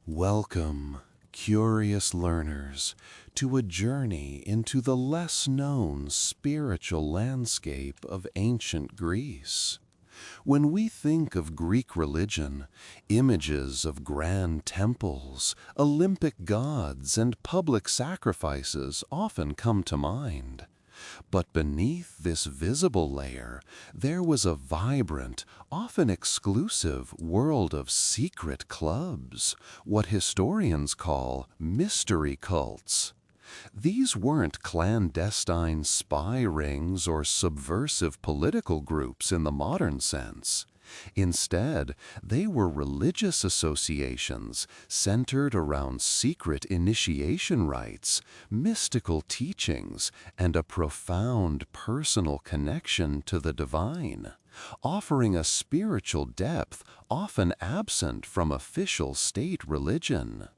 Welcome, curious learners, to a journey into the less-known spiritual landscape of ancient Greece. When we think of Greek religion, images of grand temples, Olympic gods, and public sacrifices often come to mind. But beneath this visible layer, there was a vibrant, often exclusive world of secret clubs, what historians call mystery cults. These weren't clandestine spy rings or subversive political groups in the modern sense. Instead, they were religious associations centered around secret initiation rites, mystical teachings, and a profound personal connection to the divine, offering a spiritual depth often absent from official state religion.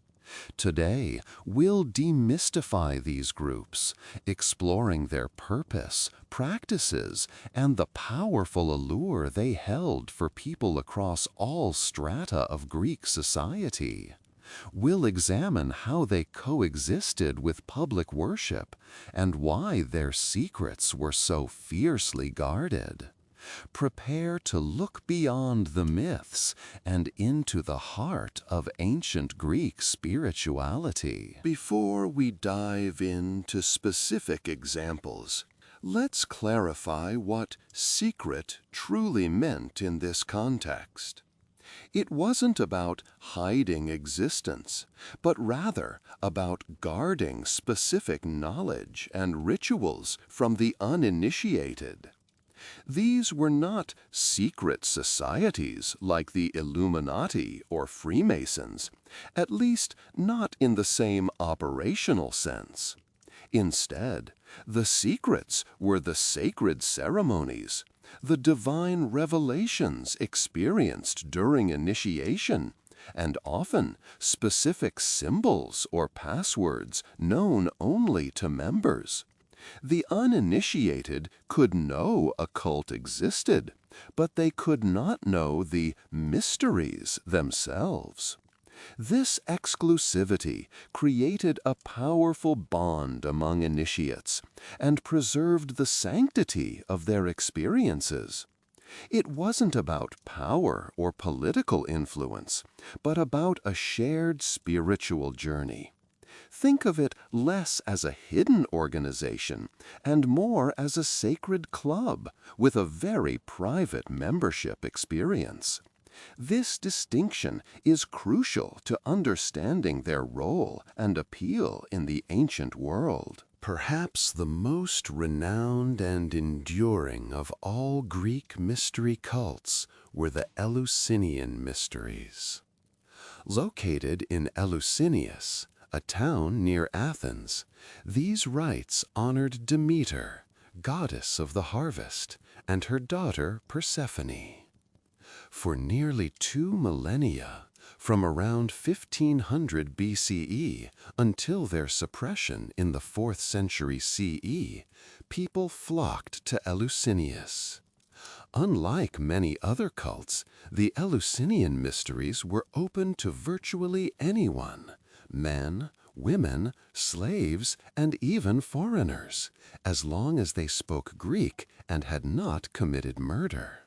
Today, we'll demystify these groups, exploring their purpose, practices, and the powerful allure they held for people across all strata of Greek society. We'll examine how they coexisted with public worship and why their secrets were so fiercely guarded. Prepare to look beyond the myths and into the heart of ancient Greek spirituality. Before we dive into specific examples, let's clarify what secret truly meant in this context. It wasn't about hiding existence, but rather about guarding specific knowledge and rituals from the uninitiated. These were not secret societies like the Illuminati or Freemasons, at least not in the same operational sense. Instead, the secrets were the sacred ceremonies, the divine revelations experienced during initiation, and often specific symbols or passwords known only to members. The uninitiated could know a cult existed, but they could not know the mysteries themselves. This exclusivity created a powerful bond among initiates and preserved the sanctity of their experiences. It wasn't about power or political influence, but about a shared spiritual journey. Think of it less as a hidden organization and more as a sacred club with a very private membership experience. This distinction is crucial to understanding their role and appeal in the ancient world. Perhaps the most renowned and enduring of all Greek mystery cults were the Eleusinian mysteries. Located in Eleusis, a town near Athens, these rites honored Demeter, goddess of the harvest, and her daughter Persephone. For nearly 2 millennia, from around 1500 BCE until their suppression in the 4th century CE, people flocked to Eleusis. Unlike many other cults, the Eleusinian mysteries were open to virtually anyone: men, women, slaves, and even foreigners, as long as they spoke Greek and had not committed murder.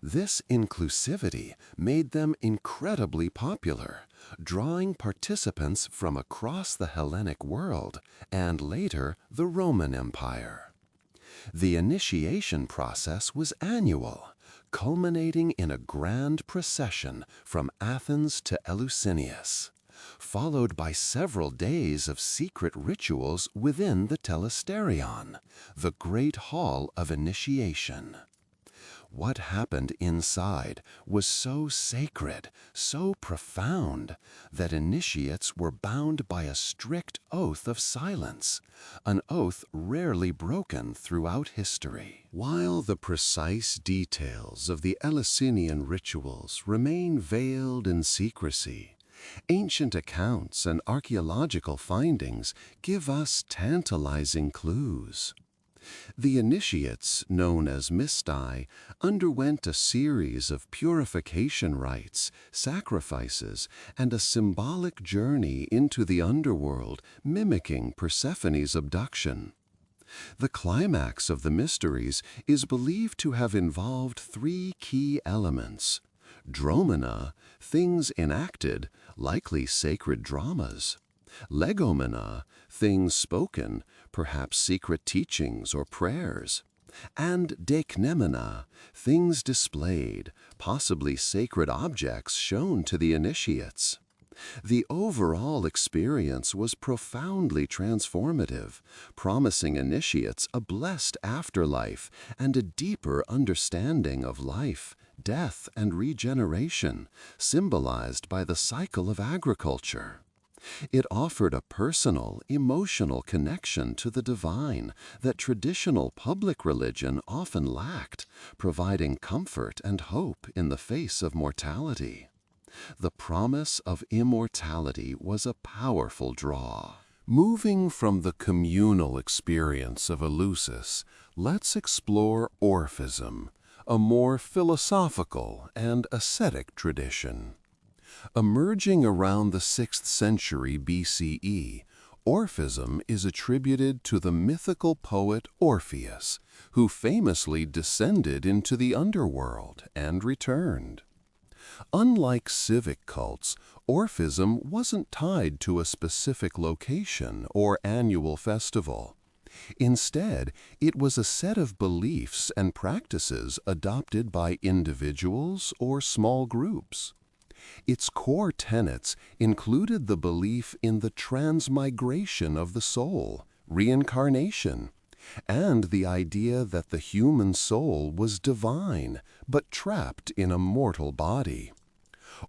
This inclusivity made them incredibly popular, drawing participants from across the Hellenic world and later the Roman Empire. The initiation process was annual, culminating in a grand procession from Athens to Eleusis, followed by several days of secret rituals within the Telesterion, the great hall of initiation. What happened inside was so sacred, so profound, that initiates were bound by a strict oath of silence, an oath rarely broken throughout history. While the precise details of the Eleusinian rituals remain veiled in secrecy, ancient accounts and archaeological findings give us tantalizing clues. The initiates, known as mysti, underwent a series of purification rites, sacrifices, and a symbolic journey into the underworld, mimicking Persephone's abduction. The climax of the mysteries is believed to have involved three key elements: dromena, things enacted, likely sacred dramas; legomena, things spoken, perhaps secret teachings or prayers; and deiknemena, things displayed, possibly sacred objects shown to the initiates. The overall experience was profoundly transformative, promising initiates a blessed afterlife and a deeper understanding of life, death, and regeneration, symbolized by the cycle of agriculture. It offered a personal, emotional connection to the divine that traditional public religion often lacked, providing comfort and hope in the face of mortality. The promise of immortality was a powerful draw. Moving from the communal experience of Eleusis, let's explore Orphism, a more philosophical and ascetic tradition. Emerging around the 6th century BCE, Orphism is attributed to the mythical poet Orpheus, who famously descended into the underworld and returned. Unlike civic cults, Orphism wasn't tied to a specific location or annual festival. Instead, it was a set of beliefs and practices adopted by individuals or small groups. Its core tenets included the belief in the transmigration of the soul, reincarnation, and the idea that the human soul was divine, but trapped in a mortal body.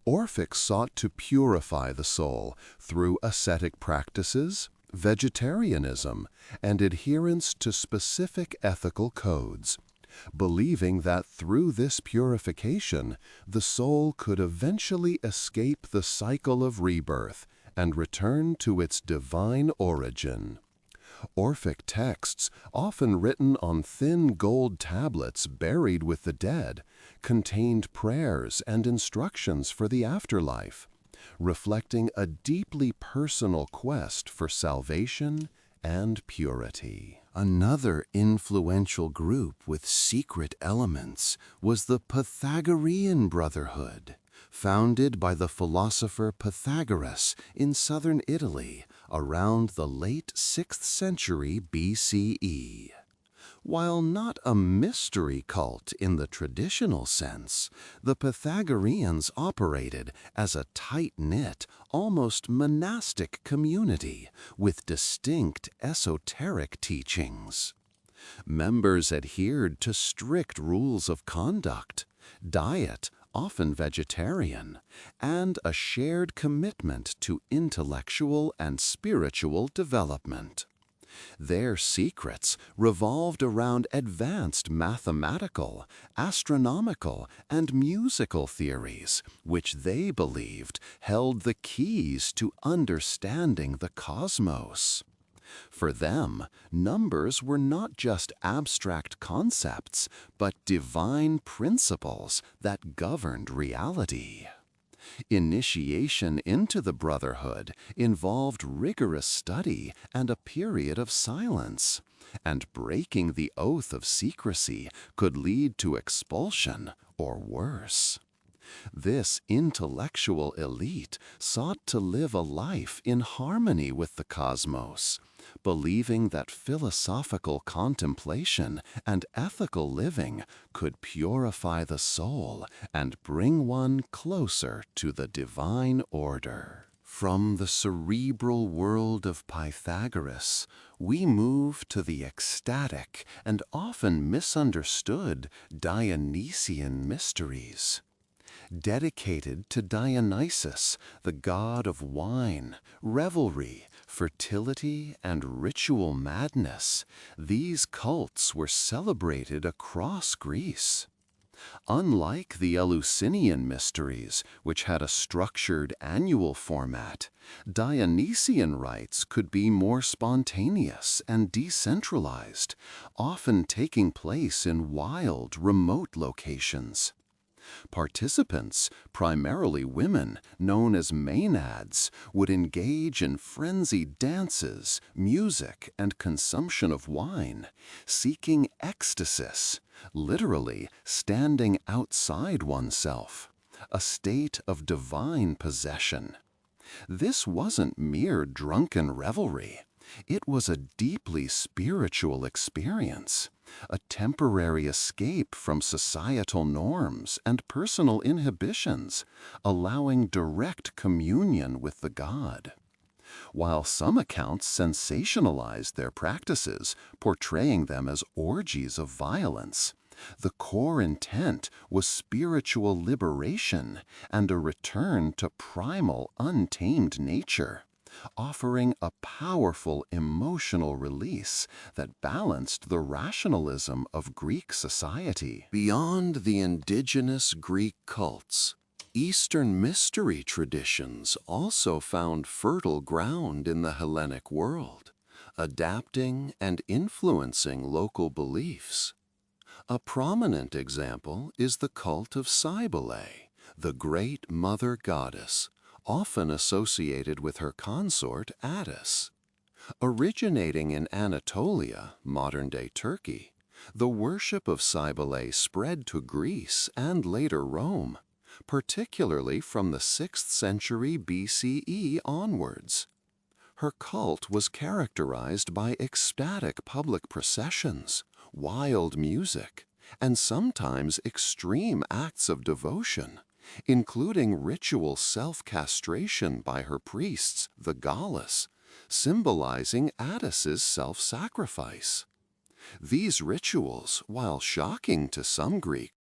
Orphic sought to purify the soul through ascetic practices, vegetarianism, and adherence to specific ethical codes, believing that through this purification, the soul could eventually escape the cycle of rebirth and return to its divine origin. Orphic texts, often written on thin gold tablets buried with the dead, contained prayers and instructions for the afterlife, reflecting a deeply personal quest for salvation and purity. Another influential group with secret elements was the Pythagorean Brotherhood, founded by the philosopher Pythagoras in southern Italy around the late 6th century BCE. While not a mystery cult in the traditional sense, the Pythagoreans operated as a tight-knit, almost monastic community with distinct esoteric teachings. Members adhered to strict rules of conduct, diet, often vegetarian, and a shared commitment to intellectual and spiritual development. Their secrets revolved around advanced mathematical, astronomical, and musical theories, which they believed held the keys to understanding the cosmos. For them, numbers were not just abstract concepts, but divine principles that governed reality. Initiation into the Brotherhood involved rigorous study and a period of silence, and breaking the oath of secrecy could lead to expulsion or worse. This intellectual elite sought to live a life in harmony with the cosmos, believing that philosophical contemplation and ethical living could purify the soul and bring one closer to the divine order. From the cerebral world of Pythagoras, we move to the ecstatic and often misunderstood Dionysian mysteries. Dedicated to Dionysus, the god of wine, revelry, fertility, and ritual madness, these cults were celebrated across Greece. Unlike the Eleusinian mysteries, which had a structured annual format, Dionysian rites could be more spontaneous and decentralized, often taking place in wild, remote locations. Participants, primarily women, known as maenads, would engage in frenzied dances, music, and consumption of wine, seeking ecstasis, literally standing outside oneself, a state of divine possession. This wasn't mere drunken revelry. It was a deeply spiritual experience, a temporary escape from societal norms and personal inhibitions, allowing direct communion with the god. While some accounts sensationalized their practices, portraying them as orgies of violence, the core intent was spiritual liberation and a return to primal, untamed nature, offering a powerful emotional release that balanced the rationalism of Greek society. Beyond the indigenous Greek cults, Eastern mystery traditions also found fertile ground in the Hellenic world, adapting and influencing local beliefs. A prominent example is the cult of Cybele, the great mother goddess, often associated with her consort Attis. Originating in Anatolia, modern-day Turkey, the worship of Cybele spread to Greece and later Rome, particularly from the 6th century BCE onwards. Her cult was characterized by ecstatic public processions, wild music, and sometimes extreme acts of devotion, including ritual self-castration by her priests, the Gallus, symbolizing Attis's self-sacrifice. These rituals, while shocking to some Greeks,